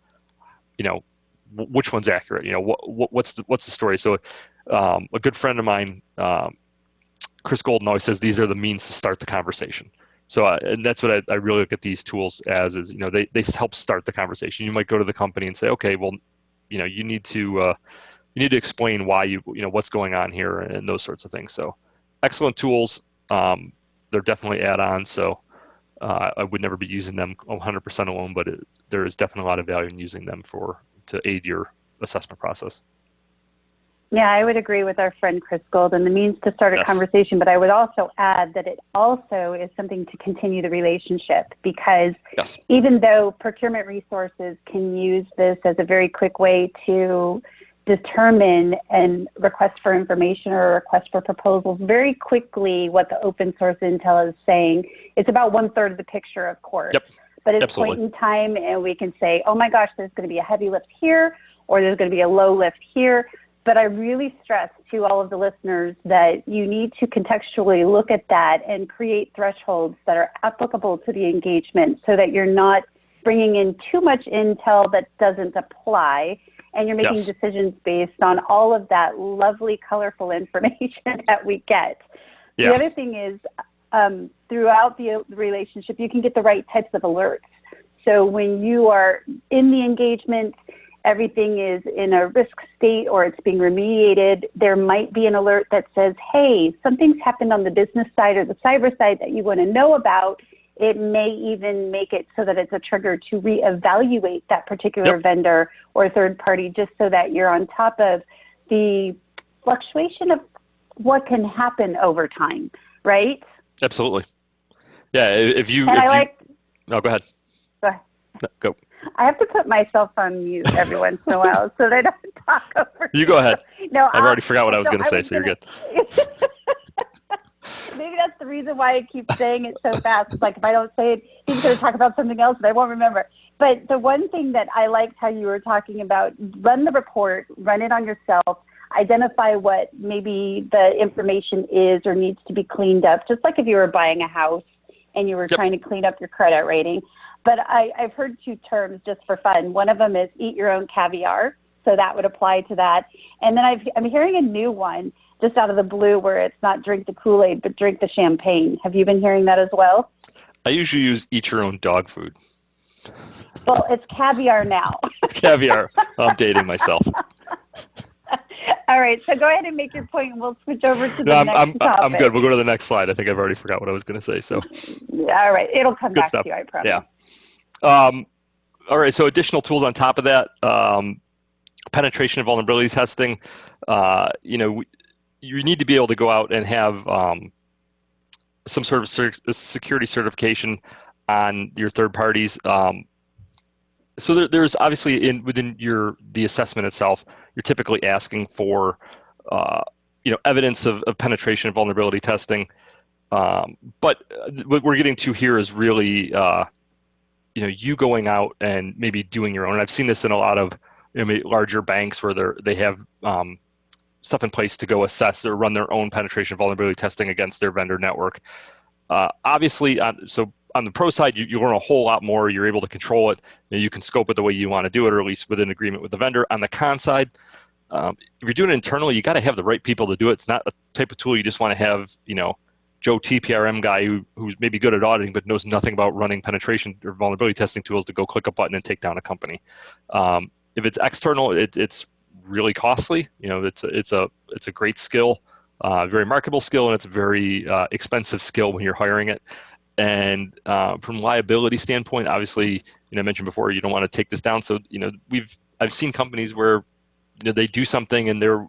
Which one's accurate? What's the story? So a good friend of mine, Chris Golden, always says these are the means to start the conversation. So and that's what I really look at these tools as, is they help start the conversation. You might go to the company and say, okay, well, you need to explain why what's going on here and those sorts of things. So excellent tools. They're definitely add-ons. So I would never be using them 100% alone, but there is definitely a lot of value in using them to aid your assessment process. Yeah, I would agree with our friend Chris Golden, the means to start a conversation, but I would also add that it also is something to continue the relationship, because even though procurement resources can use this as a very quick way to determine and request for information or request for proposals very quickly, what the open source intel is saying, it's about 1/3 of the picture, of course. Yep. But it's point in time, and we can say, oh my gosh, there's going to be a heavy lift here, or there's going to be a low lift here. But I really stress to all of the listeners that you need to contextually look at that and create thresholds that are applicable to the engagement, so that you're not bringing in too much intel that doesn't apply, and you're making decisions based on all of that lovely, colorful information that we get. Yeah. The other thing is, throughout the relationship, you can get the right types of alerts. So when you are in the engagement, everything is in a risk state or it's being remediated, there might be an alert that says, hey, something's happened on the business side or the cyber side that you want to know about. It may even make it so that it's a trigger to reevaluate that particular vendor or third party, just so that you're on top of the fluctuation of what can happen over time, right? Absolutely. Yeah, no, go ahead. Go ahead. No, go. I have to put myself on mute every once in a while so that I don't talk over you. Go ahead. No, I've already forgot what I was going to say, so you're good. Maybe that's the reason why I keep saying it so fast. It's like, if I don't say it, he's going to talk about something else and I won't remember. But the one thing that I liked how you were talking about, run the report, run it on yourself, identify what maybe the information is or needs to be cleaned up, just like if you were buying a house and you were trying to clean up your credit rating. But I've heard two terms just for fun. One of them is eat your own caviar. So that would apply to that. And then I'm hearing a new one just out of the blue, where it's not drink the Kool-Aid, but drink the champagne. Have you been hearing that as well? I usually use eat your own dog food. Well, it's caviar now. It's caviar. I'm dating myself. All right, so go ahead and make your point, and we'll switch over to the next topic. I'm good. We'll go to the next slide. I think I've already forgot what I was going to say. So, all right, it'll come back to you, I promise. Yeah. All right, so additional tools on top of that, penetration and vulnerability testing. you need to be able to go out and have some sort of security certification on your third parties. So there's obviously within the assessment itself, you're typically asking for evidence of penetration and vulnerability testing. But what we're getting to here is really you going out and maybe doing your own. And I've seen this in a lot of larger banks where they have stuff in place to go assess or run their own penetration vulnerability testing against their vendor network. Obviously, so on the pro side, you learn a whole lot more. You're able to control it. You can scope it the way you want to do it, or at least within agreement with the vendor. On the con side, if you're doing it internally, you got to have the right people to do it. It's not a type of tool you just want to have, Joe TPRM guy who's maybe good at auditing but knows nothing about running penetration or vulnerability testing tools to go click a button and take down a company. If it's external, it's really costly. It's a great skill, very marketable skill, and it's a very expensive skill when you're hiring it. And from liability standpoint, obviously, I mentioned before, you don't want to take this down. So I've seen companies where they do something and they're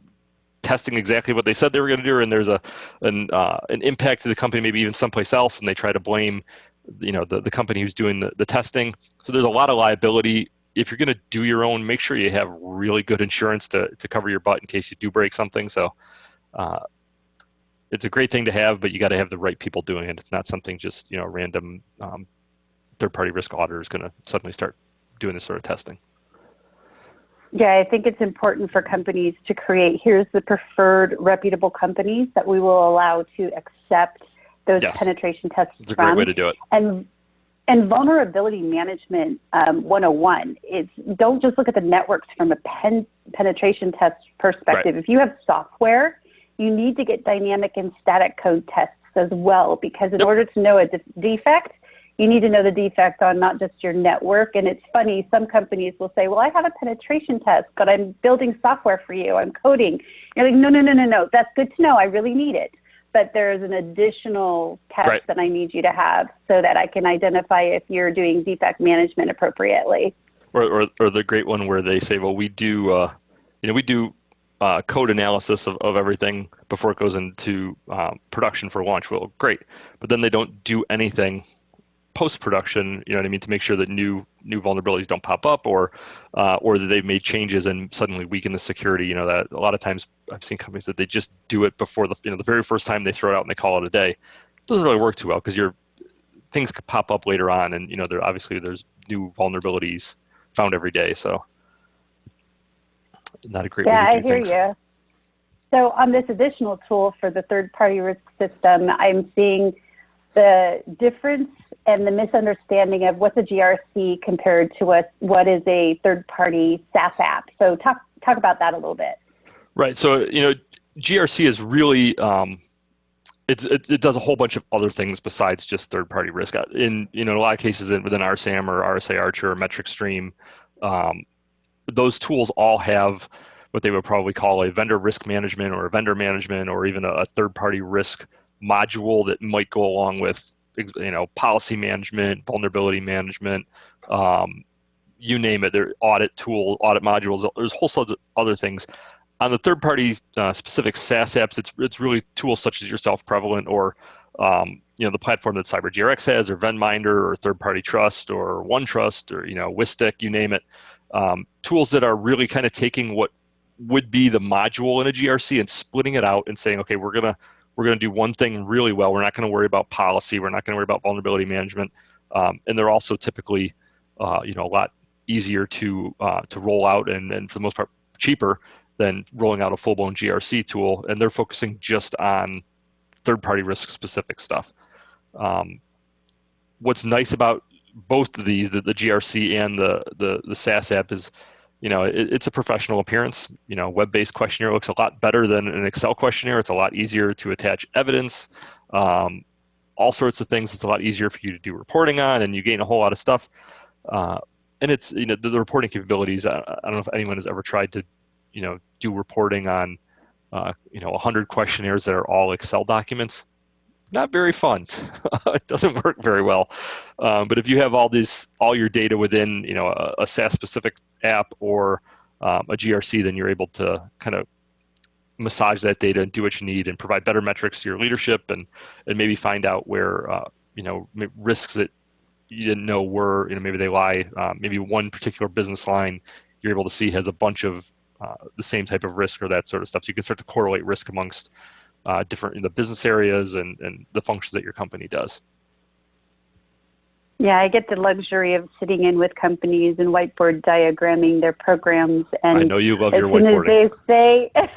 testing exactly what they said they were going to do, and there's an impact to the company, maybe even someplace else, and they try to blame the company who's doing the testing. So there's a lot of liability. If you're going to do your own, make sure you have really good insurance to cover your butt in case you do break something. So it's a great thing to have, but you got to have the right people doing it. It's not something just random third-party risk auditor is going to suddenly start doing this sort of testing. Yeah, I think it's important for companies to create, here's the preferred reputable companies that we will allow to accept those penetration tests from. It's a great way to do it. And vulnerability management 101 is don't just look at the networks from a penetration test perspective. Right. If you have software, you need to get dynamic and static code tests as well, because in order to know a defect, you need to know the defect on not just your network. And it's funny, some companies will say, well, I have a penetration test, but I'm building software for you, I'm coding. You're like, no, that's good to know, I really need it. But there's an additional test that I need you to have so that I can identify if you're doing defect management appropriately. Or the great one where they say, well, we do code analysis of everything before it goes into production for launch. Well, great, but then they don't do anything post-production, to make sure that new vulnerabilities don't pop up, or that they've made changes and suddenly weaken the security. That a lot of times I've seen companies that they just do it before the very first time they throw it out and they call it a day. It doesn't really work too well, because things could pop up later on, and there's new vulnerabilities found every day. So not a great way to do things. Yeah, I hear you. So on this additional tool for the third-party risk system, I'm seeing the difference and the misunderstanding of what's a GRC compared to what is a third-party SaaS app. So talk about that a little bit. Right. So GRC is really it does a whole bunch of other things besides just third-party risk. In a lot of cases within RSAM or RSA Archer or Metric Stream, those tools all have what they would probably call a vendor risk management or a vendor management, or even a third-party risk module that might go along with policy management, vulnerability management, you name it. There audit modules. There's whole sorts of other things. On the third-party specific SaaS apps, it's really tools such as yourself, Prevalent, or the platform that CyberGRX has, or Venminder, or Third-Party Trust, or OneTrust, or Wistic, you name it. Tools that are really kind of taking what would be the module in a GRC and splitting it out and saying, okay, we're gonna do one thing really well. We're not going to worry about policy. We're not going to worry about vulnerability management. And they're also typically, a lot easier to roll out and for the most part cheaper than rolling out a full-blown GRC tool. And they're focusing just on third-party risk-specific stuff. What's nice about both of these, the GRC and the SaaS app, is it's a professional appearance. Web-based questionnaire looks a lot better than an Excel questionnaire. It's a lot easier to attach evidence, all sorts of things. It's a lot easier for you to do reporting on, and you gain a whole lot of stuff. And it's, the reporting capabilities, I don't know if anyone has ever tried to, do reporting on, 100 questionnaires that are all Excel documents. Not very fun. It doesn't work very well. But if you have all your data within, a SaaS specific app or a GRC, then you're able to kind of massage that data and do what you need and provide better metrics to your leadership, and maybe find out where risks that you didn't know were, maybe they lie. Maybe one particular business line you're able to see has a bunch of the same type of risk or that sort of stuff. So you can start to correlate risk amongst different in the business areas and the functions that your company does. Yeah, I get the luxury of sitting in with companies and whiteboard diagramming their programs. And I know you love your whiteboarding. As they say,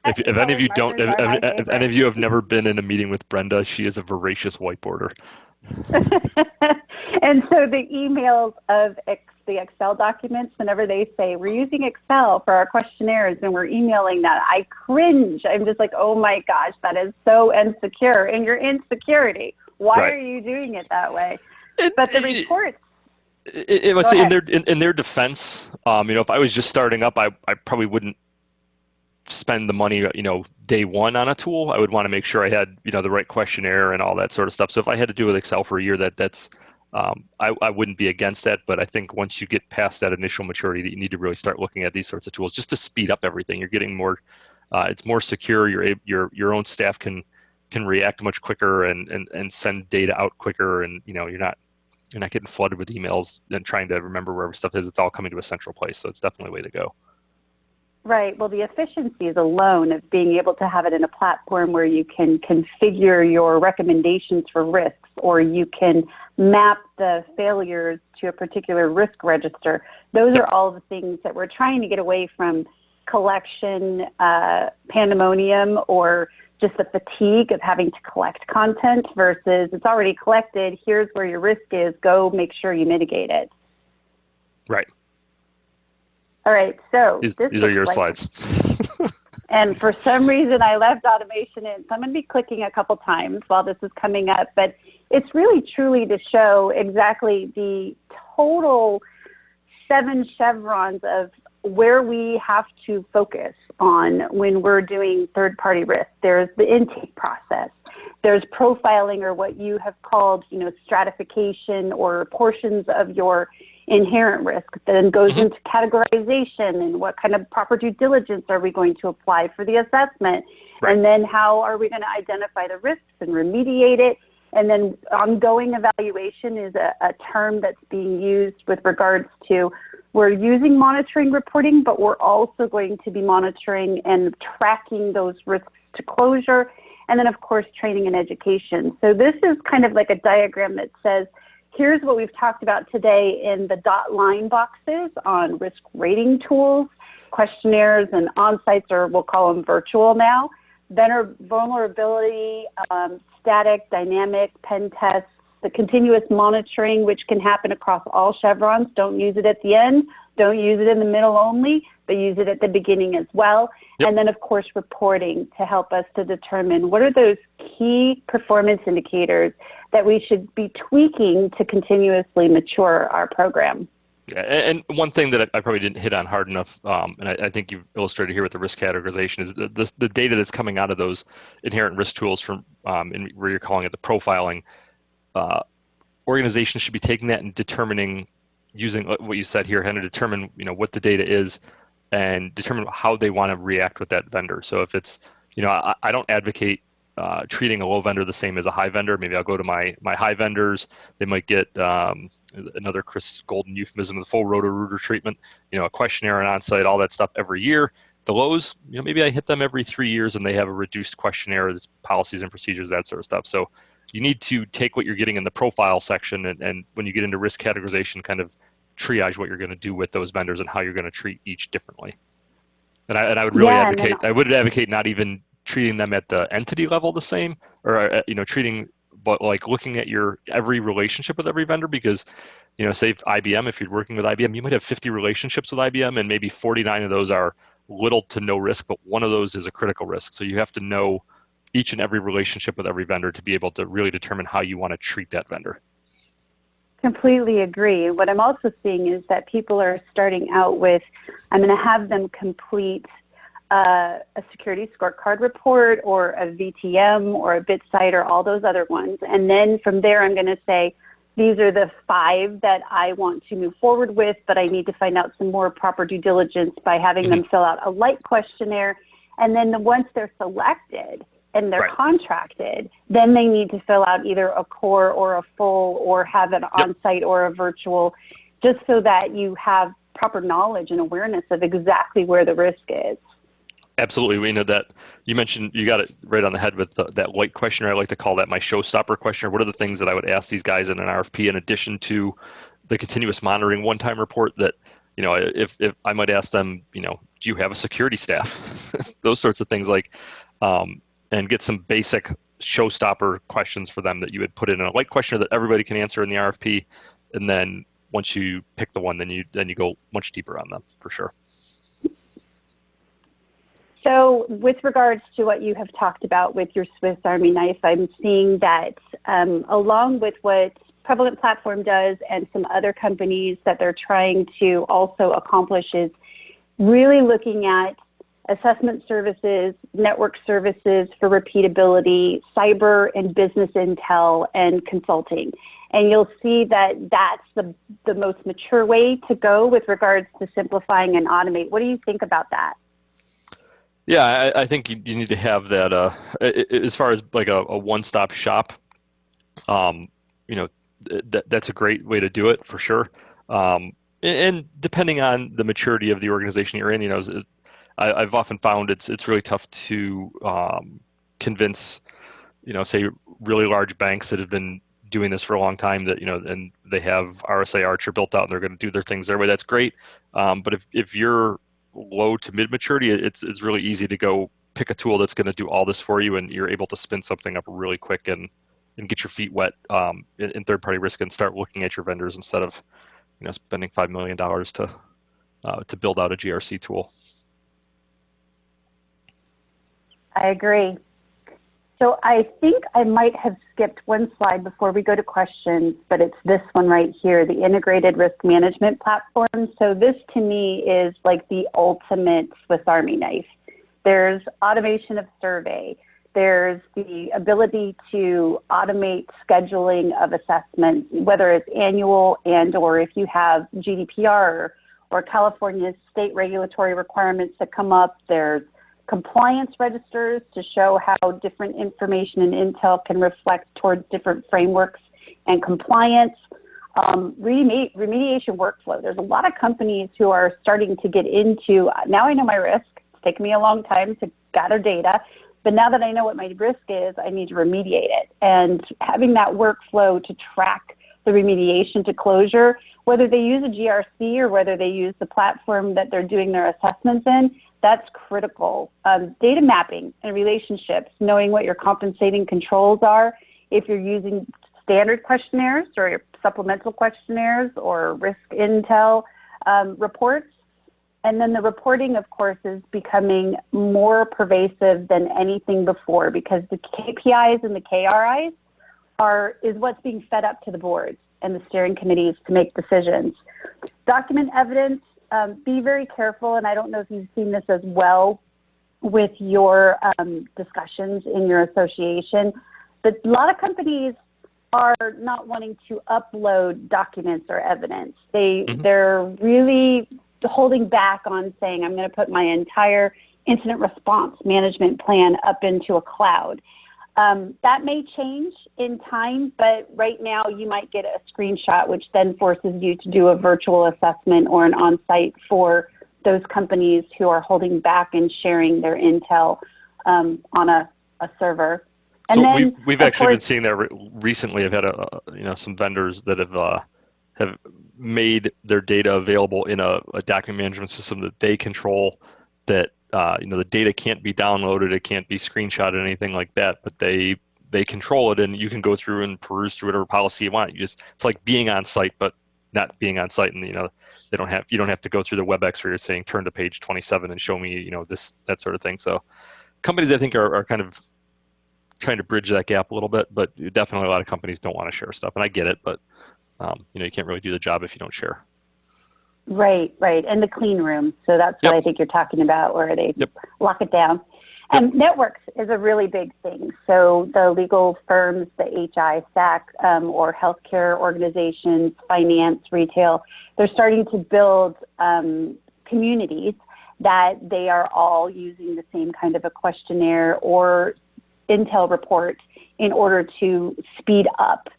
if any of you don't, if any of you have never been in a meeting with Brenda, she is a voracious whiteboarder. And so the emails of the Excel documents, whenever they say, we're using Excel for our questionnaires and we're emailing that, I cringe. I'm just like, oh my gosh, that is so insecure. And you're insecurity. Why are you doing it that way? But the reports. In their defense, if I was just starting up, I probably wouldn't spend the money, day one on a tool. I would want to make sure I had, the right questionnaire and all that sort of stuff. So if I had to do with Excel for a year, that's I wouldn't be against that. But I think once you get past that initial maturity, that you need to really start looking at these sorts of tools just to speed up everything. You're getting more, it's more secure. Your own staff can react much quicker and send data out quicker, and you're not getting flooded with emails and trying to remember wherever stuff is. It's all coming to a central place. So it's definitely a way to go. Right. Well, the efficiencies alone of being able to have it in a platform where you can configure your recommendations for risks, or you can map the failures to a particular risk register. Those are all the things that we're trying to get away from collection pandemonium, or just the fatigue of having to collect content versus it's already collected. Here's where your risk is. Go make sure you mitigate it. Right. All right, so these are your slides. And for some reason, I left automation in, so I'm going to be clicking a couple times while this is coming up. But it's really truly to show exactly the total 7 chevrons of where we have to focus on when we're doing third-party risk. There's the intake process. There's profiling, or what you have called, stratification, or portions of your inherent risk, then goes into categorization and what kind of proper due diligence are we going to apply for the assessment, and then how are we going to identify the risks and remediate it. And then ongoing evaluation is a term that's being used with regards to, we're using monitoring reporting, but we're also going to be monitoring and tracking those risks to closure, and then of course training and education. So this is kind of like a diagram that says, here's what we've talked about today in the dot line boxes on risk rating tools, questionnaires, and on-sites, or we'll call them virtual now. Then vulnerability, static, dynamic, pen tests, the continuous monitoring, which can happen across all chevrons. Don't use it at the end. Don't use it in the middle only, but use it at the beginning as well. Yep. And then, of course, reporting to help us to determine what are those key performance indicators that we should be tweaking to continuously mature our program. Yeah, and one thing that I probably didn't hit on hard enough, and I think you've illustrated here with the risk categorization, is the data that's coming out of those inherent risk tools from, where you're calling it the profiling. Organizations should be taking that and determining, using what you said here, how to determine what the data is and determine how they want to react with that vendor. So if it's, I don't advocate treating a low vendor the same as a high vendor. Maybe I'll go to my high vendors. They might get another Chris Golden euphemism, the full Roto-Rooter treatment, a questionnaire and on-site, all that stuff every year. The lows, maybe I hit them every 3 years and they have a reduced questionnaire, that's policies and procedures, that sort of stuff. So you need to take what you're getting in the profile section and when you get into risk categorization, kind of triage what you're going to do with those vendors and how you're going to treat each differently. And I would really advocate, I would advocate not even treating them at the entity level the same, or treating, but like looking at your every relationship with every vendor, because say IBM, if you're working with IBM, you might have 50 relationships with IBM and maybe 49 of those are little to no risk, but one of those is a critical risk. So you have to know each and every relationship with every vendor to be able to really determine how you want to treat that vendor. Completely agree. What I'm also seeing is that people are starting out with, I'm going to have them complete a security scorecard report or a VTM or a BitSite or all those other ones. And then from there, I'm going to say, these are the 5 that I want to move forward with, but I need to find out some more proper due diligence by having them fill out a light questionnaire. And then once they're selected and they're Right. contracted, then they need to fill out either a core or a full or have an on-site or a virtual, just so that you have proper knowledge and awareness of exactly where the risk is. Absolutely. We know that you mentioned, you got it right on the head with that light questionnaire. I like to call that my showstopper questionnaire. What are the things that I would ask these guys in an RFP in addition to the continuous monitoring one-time report that, if I might ask them, do you have a security staff? Those sorts of things, like, and get some basic showstopper questions for them that you would put in a light questionnaire that everybody can answer in the RFP. And then once you pick the one, then you go much deeper on them, for sure. So with regards to what you have talked about with your Swiss Army knife, I'm seeing that along with what Prevalent Platform does and some other companies that they're trying to also accomplish is really looking at assessment services, network services for repeatability, cyber and business intel, and consulting. And you'll see that that's the most mature way to go with regards to simplifying and automate. What do you think about that? Yeah, I think you need to have that, as far as like a one-stop shop, that's a great way to do it, for sure. And depending on the maturity of the organization you're in, I've often found it's really tough to convince, say really large banks that have been doing this for a long time, that, and they have RSA Archer built out and they're going to do their things their way. That's great. But if you're low to mid maturity, it's really easy to go pick a tool that's going to do all this for you, and you're able to spin something up really quick and get your feet wet in third-party risk and start looking at your vendors instead of spending $5 million to build out a GRC tool. I agree. So I think I might have skipped one slide before we go to questions, but it's this one right here, the integrated risk management platform. So this to me is like the ultimate Swiss Army knife. There's automation of survey. There's the ability to automate scheduling of assessments, whether it's annual and or if you have GDPR or California state regulatory requirements that come up. There's compliance registers to show how different information and intel can reflect towards different frameworks and compliance. Remediation workflow. There's a lot of companies who are starting to get into, now I know my risk. It's taken me a long time to gather data, but now that I know what my risk is, I need to remediate it. And having that workflow to track the remediation to closure, whether they use a GRC or whether they use the platform that they're doing their assessments in, that's critical. Data mapping and relationships, knowing what your compensating controls are, if you're using standard questionnaires or your supplemental questionnaires or risk intel reports. And then the reporting, of course, is becoming more pervasive than anything before, because the KPIs and the KRIs is what's being fed up to the boards and the steering committees to make decisions. Document evidence. Be very careful, and I don't know if you've seen this as well with your discussions in your association, but a lot of companies are not wanting to upload documents or evidence. They're really holding back on saying, I'm going to put my entire incident response management plan up into a cloud. That may change in time, but right now you might get a screenshot, which then forces you to do a virtual assessment or an on-site for those companies who are holding back and sharing their intel on a server. And so then, we've actually been seeing that recently. I've had some vendors that have made their data available in a document management system that they control, that the data can't be downloaded, it can't be screenshotted, anything like that, but they control it, and you can go through and peruse through whatever policy you want. It's like being on site, but not being on site, and you don't have to go through the WebEx where you're saying turn to page 27 and show me that sort of thing. So companies, I think, are kind of trying to bridge that gap a little bit, but definitely a lot of companies don't want to share stuff, and I get it, but you can't really do the job if you don't share. Right. And the clean room. So that's what I think you're talking about, where they lock it down. And networks is a really big thing. So the legal firms, the HI stack, or healthcare organizations, finance, retail, they're starting to build communities that they are all using the same kind of a questionnaire or intel report in order to speed up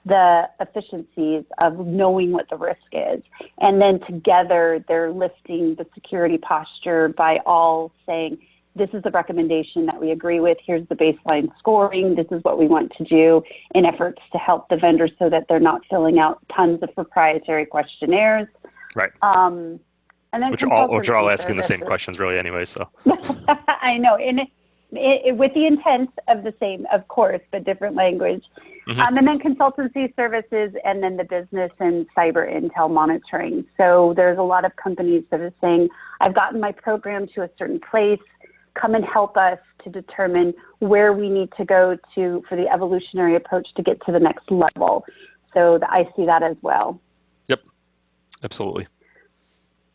the efficiencies of knowing what the risk is. And then together they're lifting the security posture by all saying, this is the recommendation that we agree with. Here's the baseline scoring. This is what we want to do in efforts to help the vendors so that they're not filling out tons of proprietary questionnaires. Right. And then which are all asking the same questions really anyway. So I know. And with the intent of the same, of course, but different language. Mm-hmm. And then consultancy services, and then the business and cyber intel monitoring. So there's a lot of companies that are saying, I've gotten my program to a certain place, come and help us to determine where we need to go to for the evolutionary approach to get to the next level. So I see that as well. Yep, absolutely.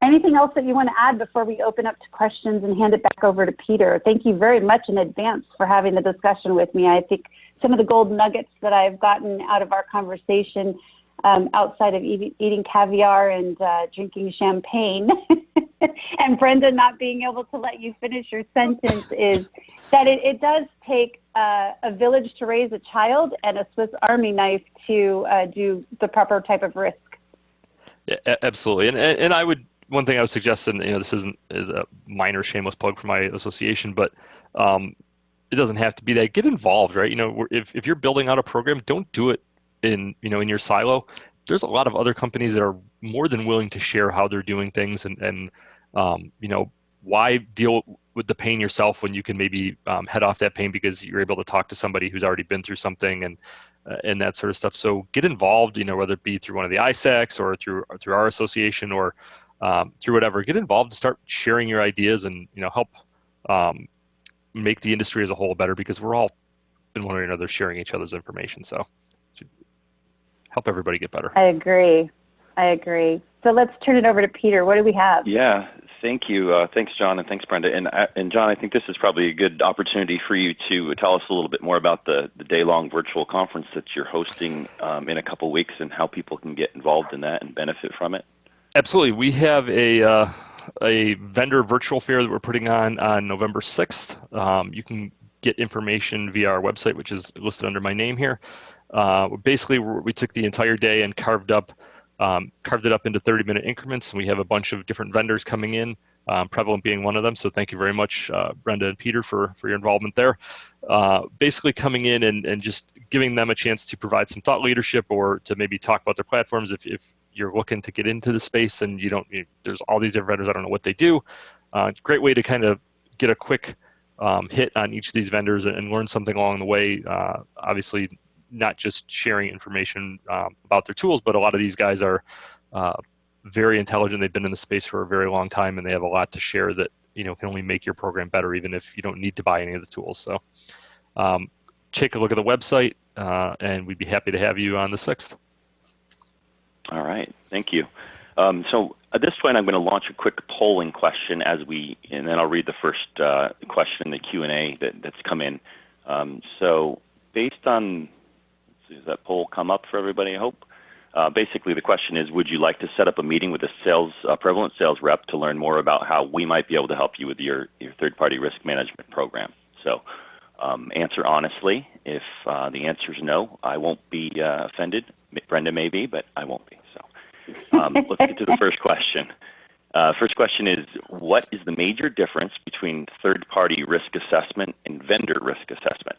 Anything else that you want to add before we open up to questions and hand it back over to Peter? Thank you very much in advance for having the discussion with me. I think some of the gold nuggets that I've gotten out of our conversation, outside of eating caviar and drinking champagne, and Brenda not being able to let you finish your sentence, is that it does take a village to raise a child and a Swiss Army knife to do the proper type of risk. Yeah, absolutely. And I would, one thing I would suggest, and this is a minor shameless plug for my association, but it doesn't have to be that. Get involved, right? If you're building out a program, don't do it in your silo. There's a lot of other companies that are more than willing to share how they're doing things, and why deal with the pain yourself when you can maybe head off that pain because you're able to talk to somebody who's already been through something and that sort of stuff. So get involved, whether it be through one of the ISACs or through our association or through whatever. Get involved and start sharing your ideas and help make the industry as a whole better, because we're all in one way or another sharing each other's information. So help everybody get better. I agree. So let's turn it over to Peter. What do we have? Yeah, thank you. Thanks, Jon, and thanks, Brenda. And Jon, I think this is probably a good opportunity for you to tell us a little bit more about the day-long virtual conference that you're hosting in a couple weeks and how people can get involved in that and benefit from it. Absolutely. We have a vendor virtual fair that we're putting on November 6th. You can get information via our website, which is listed under my name here. Basically, we took the entire day and carved it up into 30-minute increments, and we have a bunch of different vendors coming in, Prevalent being one of them. So thank you very much, Brenda and Peter, for your involvement there. Basically coming in and just giving them a chance to provide some thought leadership or to maybe talk about their platforms if you're looking to get into the space and there's all these different vendors, I don't know what they do. Great way to kind of get a quick hit on each of these vendors and learn something along the way. Obviously, not just sharing information about their tools, but a lot of these guys are very intelligent. They've been in the space for a very long time, and they have a lot to share that can only make your program better, even if you don't need to buy any of the tools. So take a look at the website, and we'd be happy to have you on the 6th. All right, thank you. So at this point, I'm going to launch a quick polling question and then I'll read the first question in the Q&A that's come in. So based on, does that poll come up for everybody, I hope? Basically, the question is, would you like to set up a meeting with a Prevalent sales rep to learn more about how we might be able to help you with your third-party risk management program? So answer honestly. If the answer is no, I won't be offended. Brenda may be, but I won't be. So let's get to the first question. First question is, what is the major difference between third-party risk assessment and vendor risk assessment?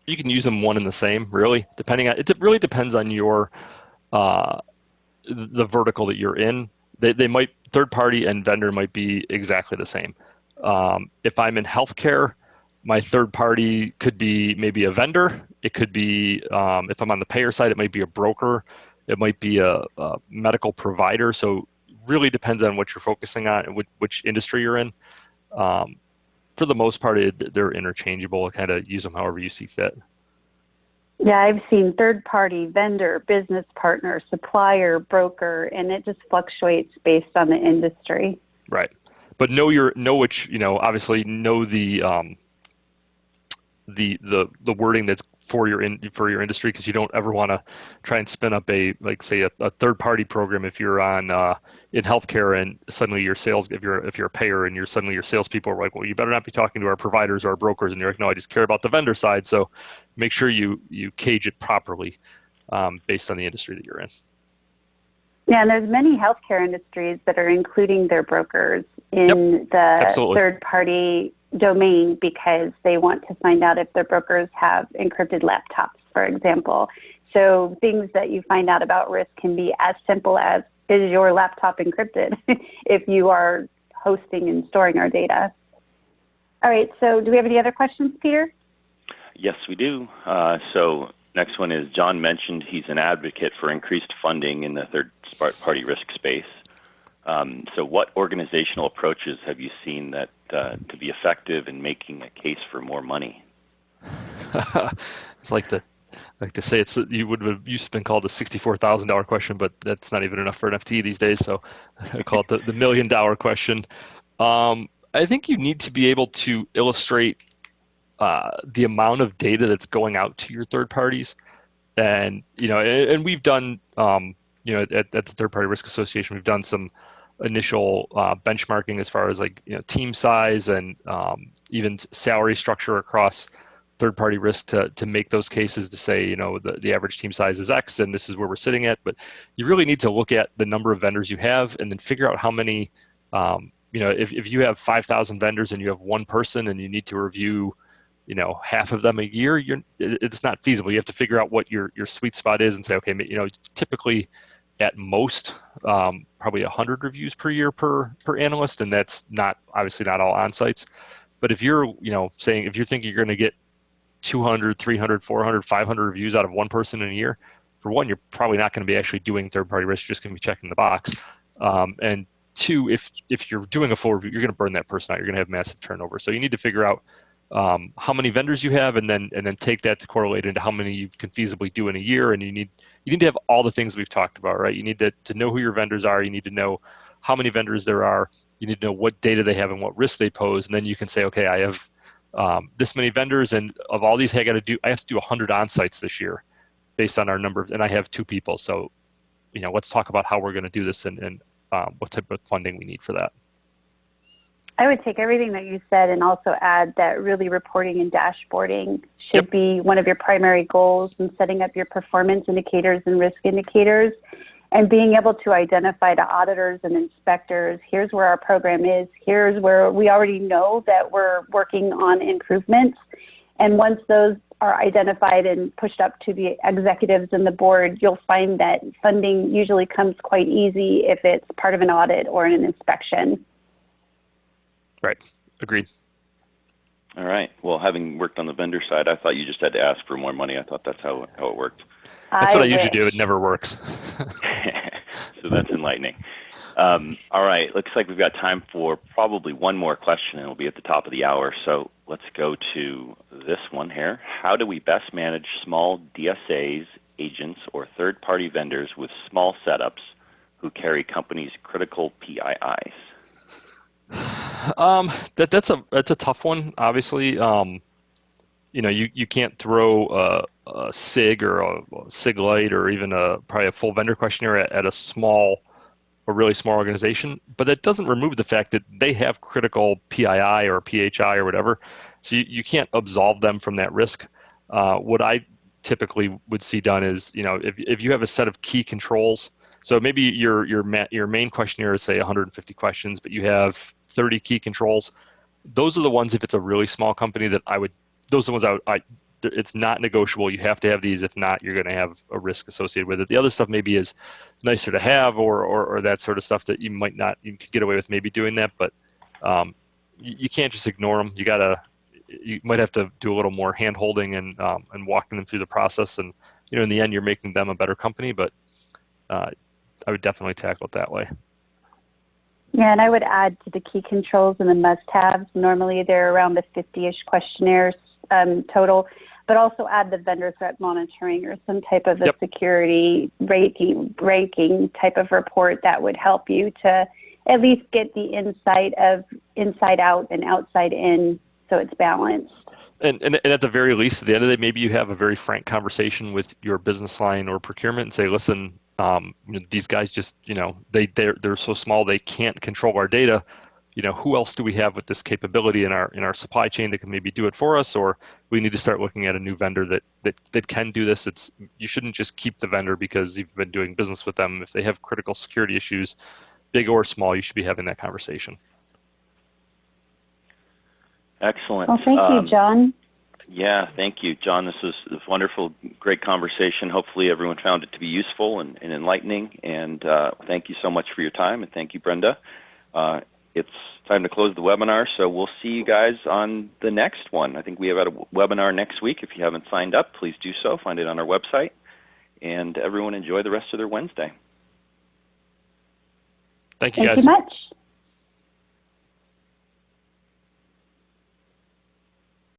You can use them one and the same, really. It really depends on your the vertical that you're in. Third-party and vendor might be exactly the same. If I'm in healthcare, my third party could be maybe a vendor. It could be, if I'm on the payer side, it might be a broker. It might be a medical provider. So it really depends on what you're focusing on and which industry you're in. For the most part, they're interchangeable. Kind of use them however you see fit. Yeah, I've seen third party, vendor, business partner, supplier, broker, and it just fluctuates based on the industry. Right. But obviously know the the wording that's for your industry, because you don't ever want to try and spin up a third party program if you're on in healthcare, and suddenly your sales, if you're a payer and suddenly your salespeople are like, well, you better not be talking to our providers or our brokers, and you're like, no, I just care about the vendor side. So make sure you cage it properly based on the industry that you're in. Yeah, and there's many healthcare industries that are including their brokers in the third party domain because they want to find out if their brokers have encrypted laptops, for example. So things that you find out about risk can be as simple as, is your laptop encrypted if you are hosting and storing our data? All right, so do we have any other questions, Peter? Yes, we do. So next one is, Jon mentioned he's an advocate for increased funding in the third-party risk space. So what organizational approaches have you seen that to be effective in making a case for more money? It's like to say you would have used to been called the $64,000 question, but that's not even enough for an FTE these days. So I call it the $1 million question. I think you need to be able to illustrate the amount of data that's going out to your third parties, and and we've done at the Third Party Risk Association, we've done some initial benchmarking as far as team size and even salary structure across third-party risk to make those cases to say, the average team size is X and this is where we're sitting at. But you really need to look at the number of vendors you have and then figure out how many, if you have 5,000 vendors and you have one person and you need to review, half of them a year, it's not feasible. You have to figure out what your sweet spot is and say, okay, typically at most, probably 100 reviews per year per analyst, and that's obviously not all on-sites. But if you're, saying, if you're thinking you're going to get 200, 300, 400, 500 reviews out of one person in a year, for one, you're probably not going to be actually doing third-party risk, you're just going to be checking the box. And two, if you're doing a full review, you're going to burn that person out. You're going to have massive turnover. So you need to figure out how many vendors you have, and then take that to correlate into how many you can feasibly do in a year. And you need to have all the things we've talked about, right? You need to know who your vendors are. You need to know how many vendors there are. You need to know what data they have and what risks they pose. And then you can say, okay, I have this many vendors, and of all these, I have to do 100 on-sites this year based on our number, and I have 2 people. So, let's talk about how we're going to do this and what type of funding we need for that. I would take everything that you said and also add that really reporting and dashboarding should be one of your primary goals in setting up your performance indicators and risk indicators, and being able to identify to auditors and inspectors, here's where our program is, here's where we already know that we're working on improvements. And once those are identified and pushed up to the executives and the board, you'll find that funding usually comes quite easy if it's part of an audit or an inspection. Right. Agreed. All right. Well, having worked on the vendor side, I thought you just had to ask for more money. I thought that's how it worked. That's what I usually do. It never works. So that's enlightening. All right. Looks like we've got time for probably one more question, and we'll be at the top of the hour. So let's go to this one here. How do we best manage small DSAs, agents, or third-party vendors with small setups who carry companies' critical PIIs? That's a tough one. Obviously, you can't throw a SIG or a SIG Lite or even probably a full vendor questionnaire at a really small organization. But that doesn't remove the fact that they have critical PII or PHI or whatever. So you can't absolve them from that risk. What I typically would see done is, if you have a set of key controls. So maybe your main questionnaire is, say, 150 questions, but you have 30 key controls. Those are the ones, if it's a really small company, those are the ones it's not negotiable. You have to have these. If not, you're going to have a risk associated with it. The other stuff maybe is nicer to have, or that sort of stuff that you could get away with maybe doing that, but you can't just ignore them. You might have to do a little more hand holding and walking them through the process. And, in the end, you're making them a better company, but I would definitely tackle it that way. Yeah, and I would add to the key controls and the must-haves. Normally, they're around the 50-ish questionnaires total, but also add the vendor threat monitoring or some type of a security ranking type of report that would help you to at least get the insight of inside out and outside in, so it's balanced. And at the very least, at the end of the day, maybe you have a very frank conversation with your business line or procurement and say, listen, these guys just, they're so small they can't control our data. Who else do we have with this capability in our supply chain that can maybe do it for us, or we need to start looking at a new vendor that can do this. You shouldn't just keep the vendor because you've been doing business with them. If they have critical security issues, big or small, you should be having that conversation. Well, Excellent. thank you, Jon. Yeah, thank you, Jon. This was a wonderful, great conversation. Hopefully everyone found it to be useful and enlightening. And thank you so much for your time. And thank you, Brenda. It's time to close the webinar, so we'll see you guys on the next one. I think we have a webinar next week. If you haven't signed up, please do so. Find it on our website. And everyone enjoy the rest of their Wednesday. Thank you, guys. Thank you much.